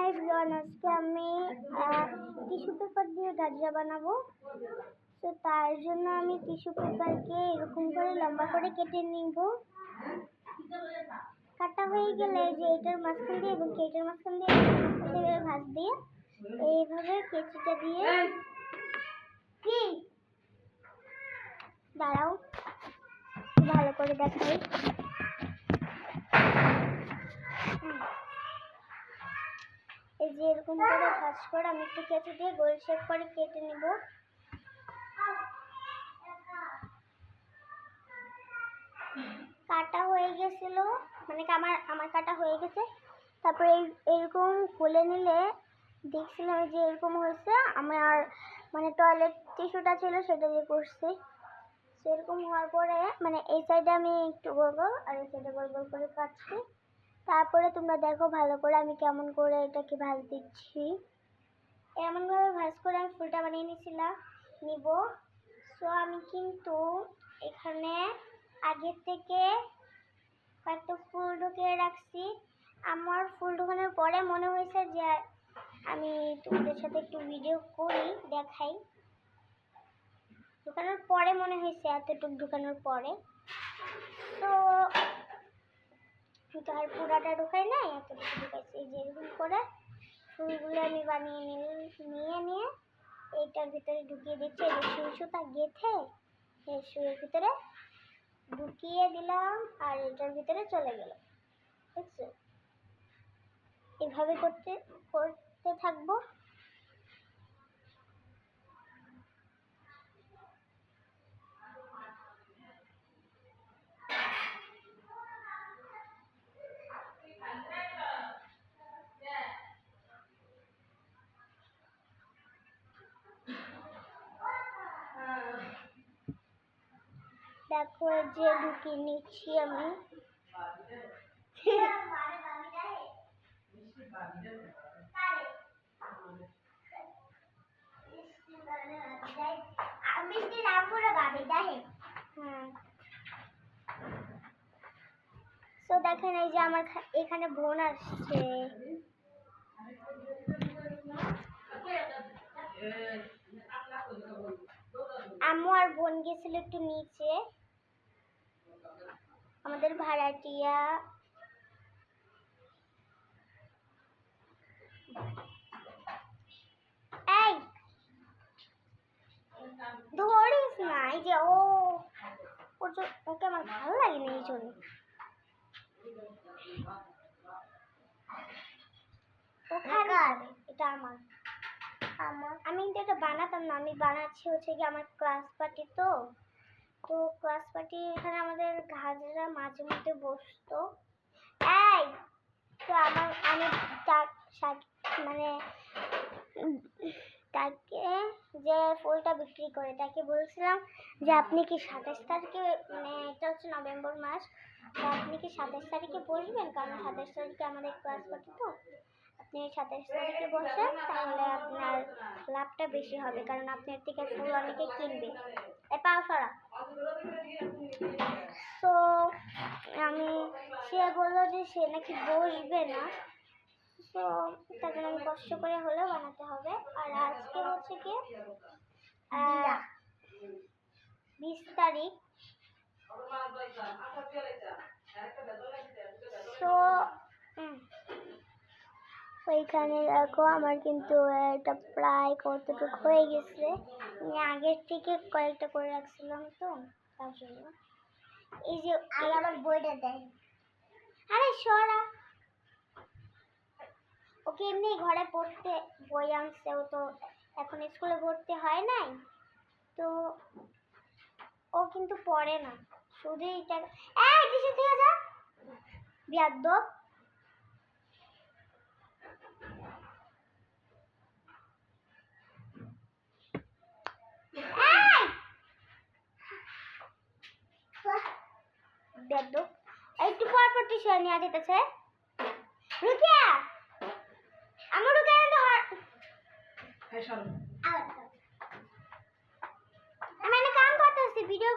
Everyone, আজকে আমি tissue paper দিয়ে গাজরা বানাবো। তো তার জন্য আমি টিস্যু পেপারকে এরকম করে লম্বা করে কেটে নিব। কাটা হয়ে গেলে যে এটার মাঝখান দিয়ে এবং এটার মাঝখান দিয়ে ভাঁজ দিয়ে এইভাবে কেচিটা দিয়ে কি দাঁড়াও ভালো করে দেখাই। এই যে এরকম করে ভাঁজ করে আমি একটু কেটে দিয়ে গোল শেপ করে কেটে নিব। কাটা হয়ে গেছিল, মানে আমার কাটা হয়ে গেছে। তারপরে এরকম খুলে নিলে দেখছিলাম যে এরকম হয়েছে। আমার মানে টয়লেট টিস্যুটা ছিল সেটা দিয়ে করছি। সেরকম হওয়ার পরে মানে এই সাইডে আমি একটু গোল গোল আর এই সাইডে গোল গোল করে কাটছি। তারপরে তোমরা দেখো ভালো করে আমি কেমন করে এটাকে ভাঁজ দিচ্ছি। এমনভাবে ভাঁজ করে আমি ফুলটা বানিয়ে নিব। সো আমি কিন্তু এখানে আগে থেকে কয়েকটা ফুল ঢুকিয়ে রাখছি। আমার ফুল ঢুকানোর পরে মনে হয়েছে যে আমি তোমাদের সাথে একটু ভিডিও করি, দেখাই। ঢুকানোর পরে মনে হয়েছে, এতটুকু ঢুকানোর পরে তো আর পুরাটা ঢুকাই নাই, এতটুকু ঢুকাইছি। এই যে এরকম করে ফুলগুলো আমি বানিয়ে নিয়ে এইটার ভিতরে ঢুকিয়ে দিচ্ছি। এই যে সুই সুতা গেঁথে এই সুইয়ের ভিতরে ঢুকিয়ে দিলাম আর এটার ভিতরে চলে গেল। বুঝছো? এভাবে করতে থাকবো। দেখো যে ঢুকিয়ে নিচ্ছি আমি। তো দেখেন এই যে আমার এখানে বোন আসছে। আম্মু আর বোন গেছিল একটু নিচে, আমাদের ভাড়াটিয়া। এই ধরিস না, এই যে ওকে আমার ভালো লাগে না, এই জন্য। এটা আমার আমি কিন্তু এটা বানাতাম না, আমি বানাচ্ছি হচ্ছে কি আমার ক্লাস পার্টি। তো ক্লাস পার্টি এখানে আমাদের গাজরা মাঝে মধ্যে বসতো। এই তো আমি মানে তাকে যে ফুলটা বিক্রি করে তাকে বলছিলাম যে আপনি কি 27 তারিখে, মানে এটা হচ্ছে নভেম্বর মাস, তো আপনি কি 27 তারিখে বসবেন? কারণ 27 তারিখে আমাদের ক্লাস পার্টি। তো আপনি 27 তারিখে বসেন, তাহলে আপনার লাভটা বেশি হবে, কারণ আপনার থেকে ফুল অনেকে কিনবে। পাও সরা। তো সে বললো যে সে নাকি বসবে না, তো তার জন্য আমি কষ্ট করে হলেও বানাতে হবে। আর আজকে হচ্ছে কি 20 তারিখ। তো ওইখানে দেখো আমার কিন্তু এটা প্রায় কতটুকু হয়ে গেছে। আমি আগের থেকে কয়েকটা করে রাখছিলাম, তো তার জন্য। এই যে আমার বইটা দেয়, আরে সরা, ওকে এমনি ঘরে পড়তে বই আনছে। ও তো এখন স্কুলে ভর্তি হয় নাই, তো ও কিন্তু পড়ে না, শুধু এটা কিসে থেকে যা বিয়াদ্দব। একটু পর পর টিস্যু নিয়ে যেতেছে। রুকিয়া আমার রুকিয়া আমি কাম করতেছি, ভিডিও